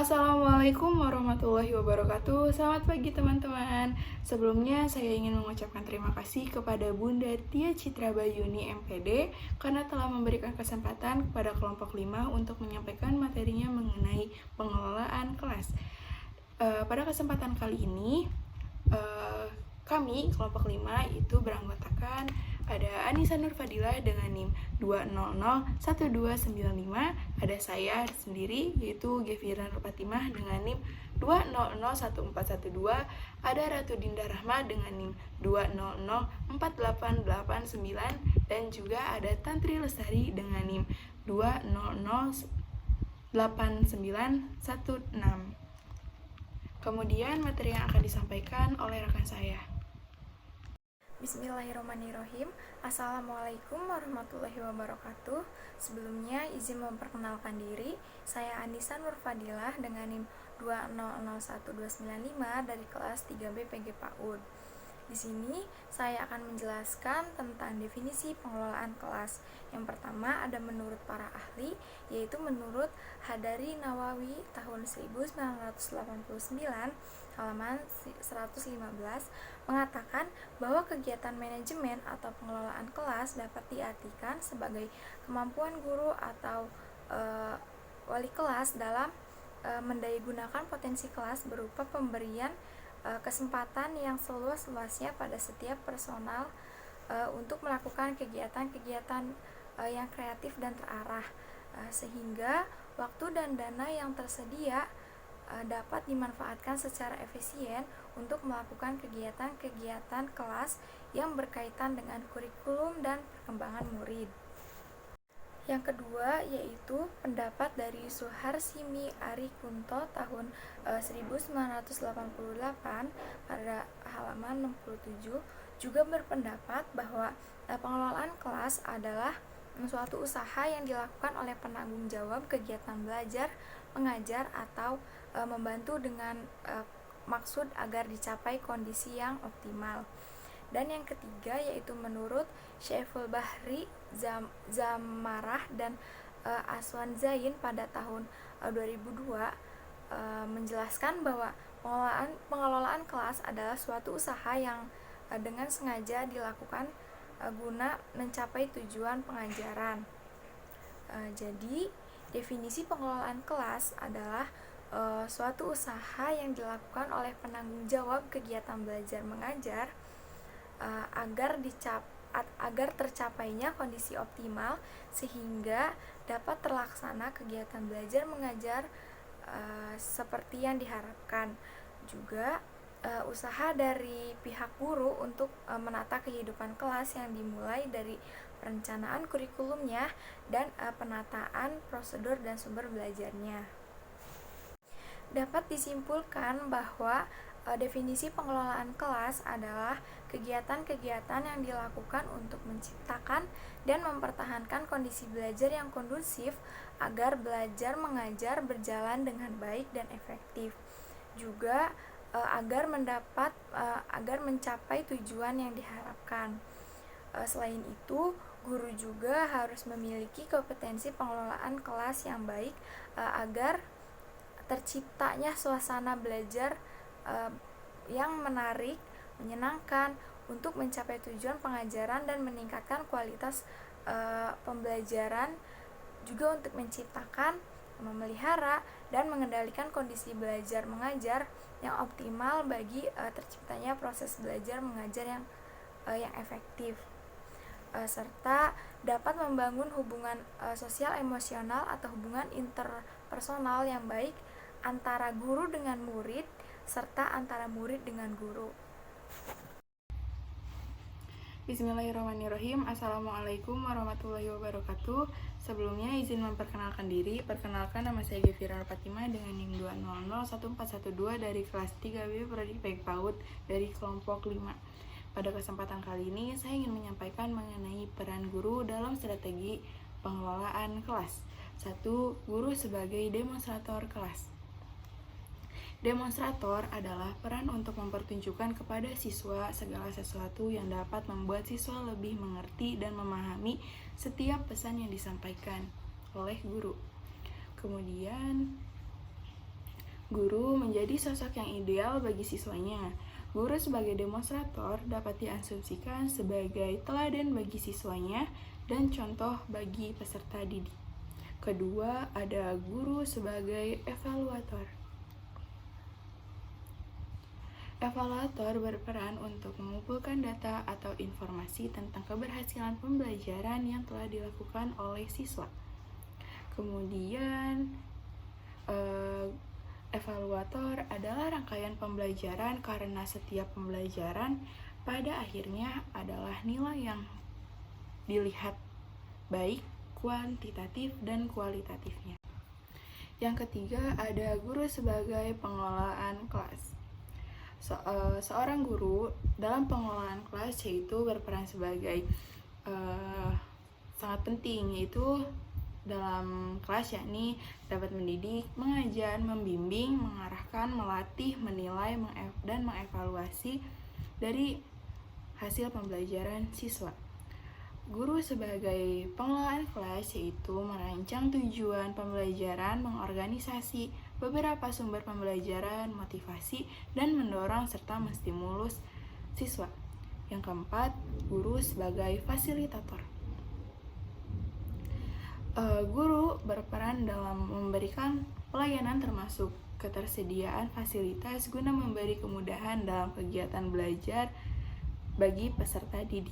Assalamualaikum warahmatullahi wabarakatuh. Selamat pagi teman-teman. Sebelumnya saya ingin mengucapkan terima kasih kepada Bunda Tia Citra Bayuni MPD karena telah memberikan kesempatan kepada kelompok 5 untuk menyampaikan materinya mengenai pengelolaan kelas. Pada kesempatan kali ini kami kelompok 5 itu beranggotakan ada Anissa Nur Fadilah dengan NIM 2001295, ada saya sendiri yaitu Gevira Nur Fatimah dengan NIM 2001412, ada Ratu Dinda Rahma dengan NIM 2004889, dan juga ada Tantri Lestari dengan NIM 2008916. Kemudian materi yang akan disampaikan oleh rekan saya. Bismillahirrahmanirrahim. Assalamualaikum warahmatullahi wabarakatuh. Sebelumnya izin memperkenalkan diri. Saya Anissa Nur Fadilah dengan NIM 2001295 dari kelas 3B PG PAUD. Di sini saya akan menjelaskan tentang definisi pengelolaan kelas. Yang pertama ada menurut para ahli, yaitu menurut Hadari Nawawi tahun 1989 halaman 115 mengatakan bahwa kegiatan manajemen atau pengelolaan kelas dapat diartikan sebagai kemampuan guru atau wali kelas dalam mendayagunakan potensi kelas berupa pemberian kesempatan yang seluas-luasnya pada setiap personal untuk melakukan kegiatan-kegiatan yang kreatif dan terarah, sehingga waktu dan dana yang tersedia dapat dimanfaatkan secara efisien untuk melakukan kegiatan-kegiatan kelas yang berkaitan dengan kurikulum dan perkembangan murid. Yang kedua yaitu pendapat dari Suharsimi Arikunto tahun 1988 pada halaman 67 juga berpendapat bahwa pengelolaan kelas adalah suatu usaha yang dilakukan oleh penanggung jawab kegiatan belajar, mengajar atau membantu dengan maksud agar dicapai kondisi yang optimal. Dan yang ketiga yaitu menurut Syaiful Bahri Zamarah dan Aswan Zain pada tahun 2002 menjelaskan bahwa pengelolaan kelas adalah suatu usaha yang dengan sengaja dilakukan guna mencapai tujuan pengajaran. Jadi definisi pengelolaan kelas adalah suatu usaha yang dilakukan oleh penanggung jawab kegiatan belajar mengajar agar tercapainya kondisi optimal sehingga dapat terlaksana kegiatan belajar mengajar seperti yang diharapkan. Juga usaha dari pihak guru untuk menata kehidupan kelas yang dimulai dari perencanaan kurikulumnya dan penataan prosedur dan sumber belajarnya. Dapat disimpulkan bahwa definisi pengelolaan kelas adalah kegiatan-kegiatan yang dilakukan untuk menciptakan dan mempertahankan kondisi belajar yang kondusif agar belajar mengajar berjalan dengan baik dan efektif. Juga agar mencapai tujuan yang diharapkan. Selain itu, guru juga harus memiliki kompetensi pengelolaan kelas yang baik agar terciptanya suasana belajar yang menarik, menyenangkan untuk mencapai tujuan pengajaran dan meningkatkan kualitas pembelajaran, juga untuk menciptakan, memelihara, dan mengendalikan kondisi belajar mengajar yang optimal bagi terciptanya proses belajar mengajar yang efektif, serta dapat membangun hubungan sosial emosional atau hubungan interpersonal yang baik antara guru dengan murid serta antara murid dengan guru. Bismillahirrahmanirrahim. Assalamualaikum warahmatullahi wabarakatuh. Sebelumnya izin memperkenalkan diri. Perkenalkan, nama saya Gevira Nur Fatimah dengan NIM 2001412 dari kelas 3B Prodi PG PAUD dari kelompok 5. Pada kesempatan kali ini saya ingin menyampaikan mengenai peran guru dalam strategi pengelolaan kelas. 1. Guru sebagai demonstrator kelas. Demonstrator adalah peran untuk mempertunjukkan kepada siswa segala sesuatu yang dapat membuat siswa lebih mengerti dan memahami setiap pesan yang disampaikan oleh guru. Kemudian Guru menjadi sosok yang ideal bagi siswanya. Guru sebagai demonstrator dapat diasumsikan sebagai teladan bagi siswanya dan contoh bagi peserta didik. Kedua, ada guru sebagai evaluator. Evaluator berperan untuk mengumpulkan data atau informasi tentang keberhasilan pembelajaran yang telah dilakukan oleh siswa. Kemudian, evaluator adalah rangkaian pembelajaran karena setiap pembelajaran pada akhirnya adalah nilai yang dilihat baik kuantitatif dan kualitatifnya. Yang ketiga, ada guru sebagai pengelolaan kelas. Seorang guru dalam pengelolaan kelas yaitu berperan sebagai sangat penting, yaitu dalam kelas, yakni dapat mendidik, mengajar, membimbing, mengarahkan, melatih, menilai, dan mengevaluasi dari hasil pembelajaran siswa. Guru sebagai pengelolaan kelas yaitu merancang tujuan pembelajaran, mengorganisasi beberapa sumber pembelajaran, motivasi, dan mendorong serta menstimulus siswa. Yang keempat, guru sebagai fasilitator. Guru berperan dalam memberikan pelayanan termasuk ketersediaan fasilitas guna memberi kemudahan dalam kegiatan belajar bagi peserta didik.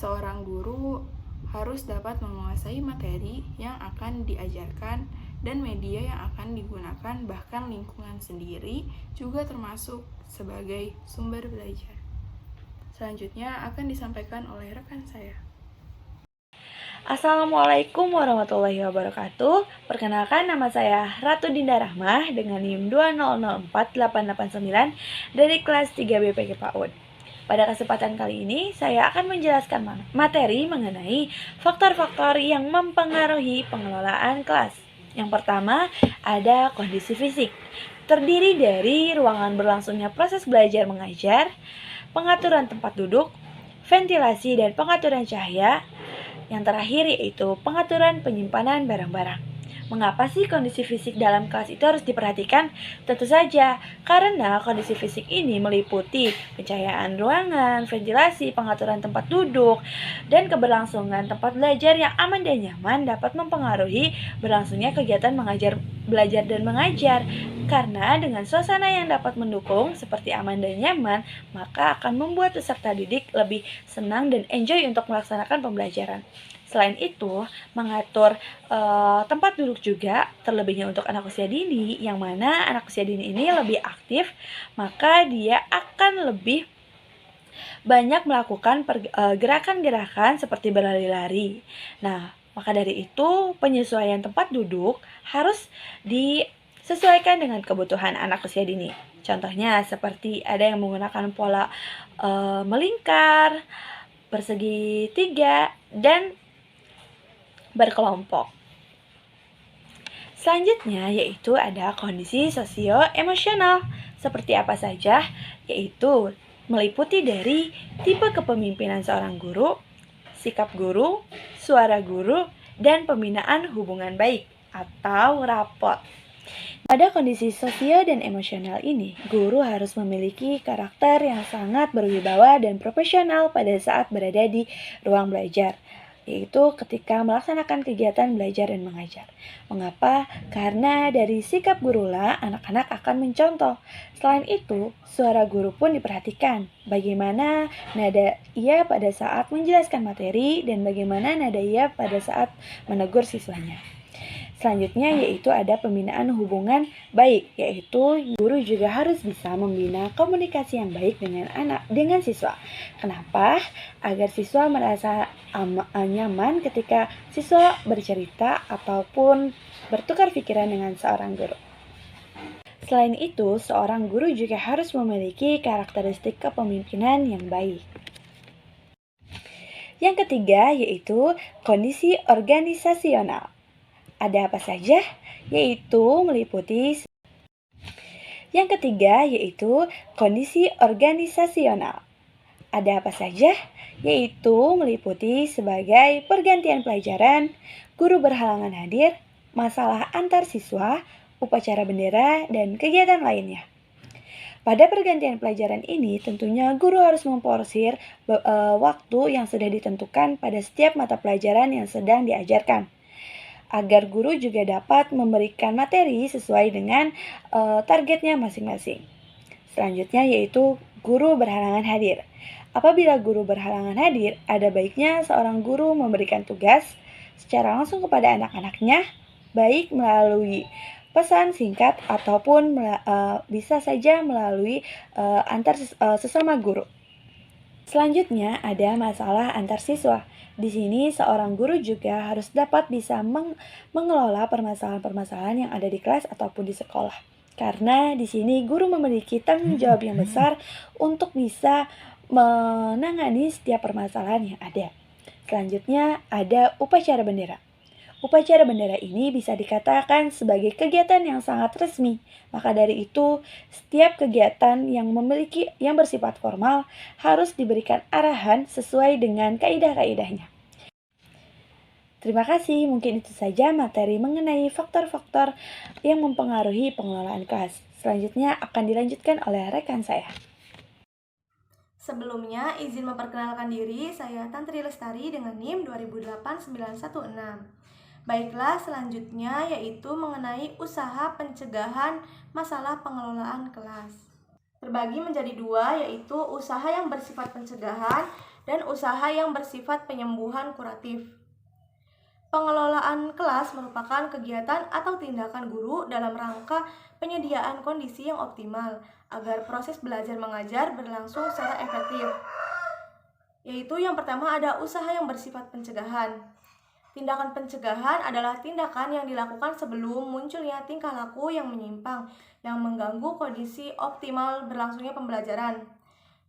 Seorang guru harus dapat menguasai materi yang akan diajarkan dan media yang akan digunakan, bahkan lingkungan sendiri juga termasuk sebagai sumber belajar. Selanjutnya akan disampaikan oleh rekan saya. Assalamualaikum warahmatullahi wabarakatuh. Perkenalkan, nama saya Ratu Dinda Rahmah dengan NIM 2004889 dari kelas 3 BPK PAUD. Pada kesempatan kali ini, saya akan menjelaskan materi mengenai faktor-faktor yang mempengaruhi pengelolaan kelas. Yang pertama, ada kondisi fisik. Terdiri dari ruangan berlangsungnya proses belajar mengajar, pengaturan tempat duduk, ventilasi dan pengaturan cahaya. Yang terakhir yaitu pengaturan penyimpanan barang-barang. Mengapa sih kondisi fisik dalam kelas itu harus diperhatikan? Tentu saja, karena kondisi fisik ini meliputi pencahayaan ruangan, ventilasi, pengaturan tempat duduk, dan keberlangsungan tempat belajar yang aman dan nyaman dapat mempengaruhi berlangsungnya kegiatan belajar dan mengajar. Karena dengan suasana yang dapat mendukung seperti aman dan nyaman, maka akan membuat peserta didik lebih senang dan enjoy untuk melaksanakan pembelajaran. Selain itu, mengatur tempat duduk juga, terlebihnya untuk anak usia dini, yang mana anak usia dini ini lebih aktif, maka dia akan lebih banyak melakukan gerakan-gerakan seperti berlari-lari. Nah, maka dari itu penyesuaian tempat duduk harus disesuaikan dengan kebutuhan anak usia dini. Contohnya seperti ada yang menggunakan pola melingkar, persegi 3, dan berkelompok. Selanjutnya yaitu ada kondisi sosio-emosional. Seperti apa saja? Yaitu meliputi dari tipe kepemimpinan seorang guru, sikap guru, suara guru, dan pembinaan hubungan baik atau raport. Pada kondisi sosio dan emosional ini, guru harus memiliki karakter yang sangat berwibawa dan profesional pada saat berada di ruang belajar, yaitu ketika melaksanakan kegiatan belajar dan mengajar. Mengapa? Karena dari sikap gurulah anak-anak akan mencontoh. Selain itu, suara guru pun diperhatikan. Bagaimana nada ia pada saat menjelaskan materi dan bagaimana nada ia pada saat menegur siswanya. Selanjutnya yaitu ada pembinaan hubungan baik, yaitu guru juga harus bisa membina komunikasi yang baik dengan siswa. Kenapa? Agar siswa merasa nyaman ketika siswa bercerita ataupun bertukar pikiran dengan seorang guru. Selain itu, seorang guru juga harus memiliki karakteristik kepemimpinan yang baik. Yang ketiga yaitu kondisi organisasional. Ada apa saja? Yaitu meliputi yang ketiga yaitu kondisi organisasional. Ada apa saja? Yaitu meliputi sebagai pergantian pelajaran, guru berhalangan hadir, masalah antar siswa, upacara bendera, dan kegiatan lainnya. Pada pergantian pelajaran ini, tentunya guru harus memporsir waktu yang sudah ditentukan pada setiap mata pelajaran yang sedang diajarkan, agar guru juga dapat memberikan materi sesuai dengan targetnya masing-masing. Selanjutnya yaitu guru berhalangan hadir. Apabila guru berhalangan hadir, ada baiknya seorang guru memberikan tugas secara langsung kepada anak-anaknya, baik melalui pesan singkat ataupun bisa saja melalui antar sesama guru. Selanjutnya ada masalah antar siswa. Di sini seorang guru juga harus dapat bisa mengelola permasalahan-permasalahan yang ada di kelas ataupun di sekolah. Karena di sini guru memiliki tanggung jawab yang besar untuk bisa menangani setiap permasalahan yang ada. Selanjutnya ada upacara bendera. Upacara bendera ini bisa dikatakan sebagai kegiatan yang sangat resmi. Maka dari itu, setiap kegiatan yang bersifat formal harus diberikan arahan sesuai dengan kaidah-kaidahnya. Terima kasih, mungkin itu saja materi mengenai faktor-faktor yang mempengaruhi pengelolaan kelas. Selanjutnya akan dilanjutkan oleh rekan saya. Sebelumnya, izin memperkenalkan diri, saya Tantri Lestari dengan NIM 2089916. Baiklah, selanjutnya yaitu mengenai usaha pencegahan masalah pengelolaan kelas. Terbagi menjadi dua, yaitu usaha yang bersifat pencegahan dan usaha yang bersifat penyembuhan kuratif. Pengelolaan kelas merupakan kegiatan atau tindakan guru dalam rangka penyediaan kondisi yang optimal agar proses belajar mengajar berlangsung secara efektif. Yaitu yang pertama ada usaha yang bersifat pencegahan. Tindakan pencegahan adalah tindakan yang dilakukan sebelum munculnya tingkah laku yang menyimpang, yang mengganggu kondisi optimal berlangsungnya pembelajaran.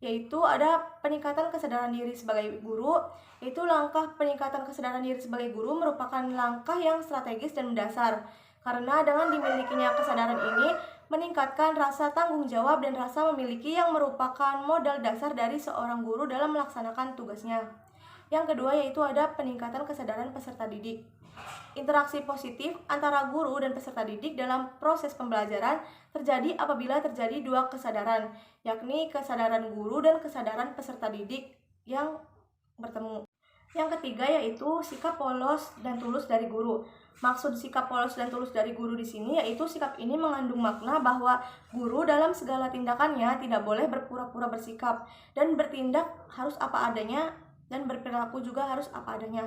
Yaitu ada peningkatan kesadaran diri sebagai guru, yaitu langkah peningkatan kesadaran diri sebagai guru merupakan langkah yang strategis dan mendasar. Karena dengan dimilikinya kesadaran ini, meningkatkan rasa tanggung jawab dan rasa memiliki yang merupakan modal dasar dari seorang guru dalam melaksanakan tugasnya. Yang kedua yaitu ada peningkatan kesadaran peserta didik. Interaksi positif antara guru dan peserta didik dalam proses pembelajaran terjadi apabila terjadi dua kesadaran, yakni kesadaran guru dan kesadaran peserta didik yang bertemu. Yang ketiga yaitu sikap polos dan tulus dari guru. Maksud sikap polos dan tulus dari guru di sini yaitu sikap ini mengandung makna bahwa guru dalam segala tindakannya tidak boleh berpura-pura bersikap dan bertindak harus apa adanya dan berperilaku juga harus apa adanya.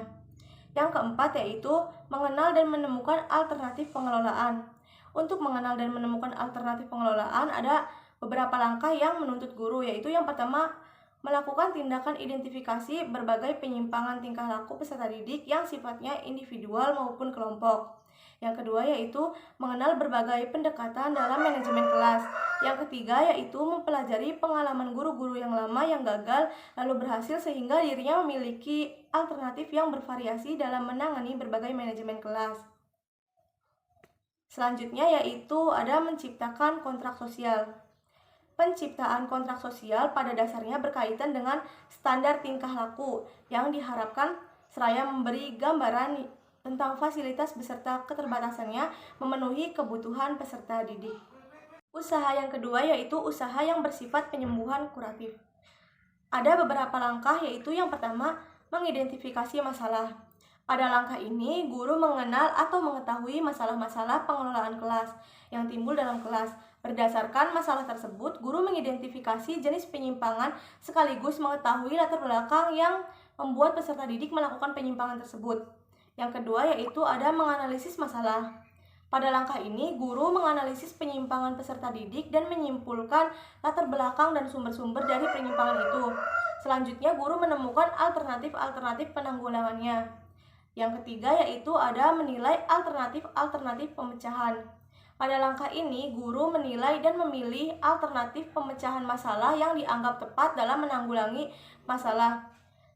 Yang keempat yaitu mengenal dan menemukan alternatif pengelolaan. Untuk mengenal dan menemukan alternatif pengelolaan ada beberapa langkah yang menuntut guru, yaitu yang pertama melakukan tindakan identifikasi berbagai penyimpangan tingkah laku peserta didik yang sifatnya individual maupun kelompok. Yang kedua yaitu mengenal berbagai pendekatan dalam manajemen kelas. Yang ketiga yaitu mempelajari pengalaman guru-guru yang lama yang gagal lalu berhasil sehingga dirinya memiliki alternatif yang bervariasi dalam menangani berbagai manajemen kelas. Selanjutnya yaitu ada menciptakan kontrak sosial. Penciptaan kontrak sosial pada dasarnya berkaitan dengan standar tingkah laku yang diharapkan seraya memberi gambaran tentang fasilitas beserta keterbatasannya memenuhi kebutuhan peserta didik. Usaha yang kedua yaitu usaha yang bersifat penyembuhan kuratif. Ada beberapa langkah yaitu yang pertama mengidentifikasi masalah. Pada langkah ini, guru mengenal atau mengetahui masalah-masalah pengelolaan kelas yang timbul dalam kelas. Berdasarkan masalah tersebut, guru mengidentifikasi jenis penyimpangan sekaligus mengetahui latar belakang yang membuat peserta didik melakukan penyimpangan tersebut. Yang kedua yaitu ada menganalisis masalah. Pada langkah ini, guru menganalisis penyimpangan peserta didik dan menyimpulkan latar belakang dan sumber-sumber dari penyimpangan itu. Selanjutnya, guru menemukan alternatif-alternatif penanggulangannya. Yang ketiga yaitu ada menilai alternatif-alternatif pemecahan. Pada langkah ini, guru menilai dan memilih alternatif pemecahan masalah yang dianggap tepat dalam menanggulangi masalah.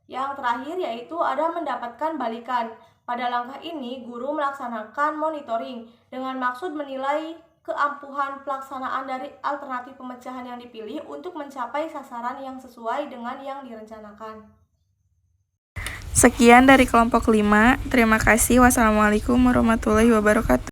Yang terakhir yaitu ada mendapatkan balikan. Pada langkah ini, guru melaksanakan monitoring dengan maksud menilai keampuhan pelaksanaan dari alternatif pemecahan yang dipilih untuk mencapai sasaran yang sesuai dengan yang direncanakan. Sekian dari kelompok 5. Terima kasih. Wassalamualaikum warahmatullahi wabarakatuh.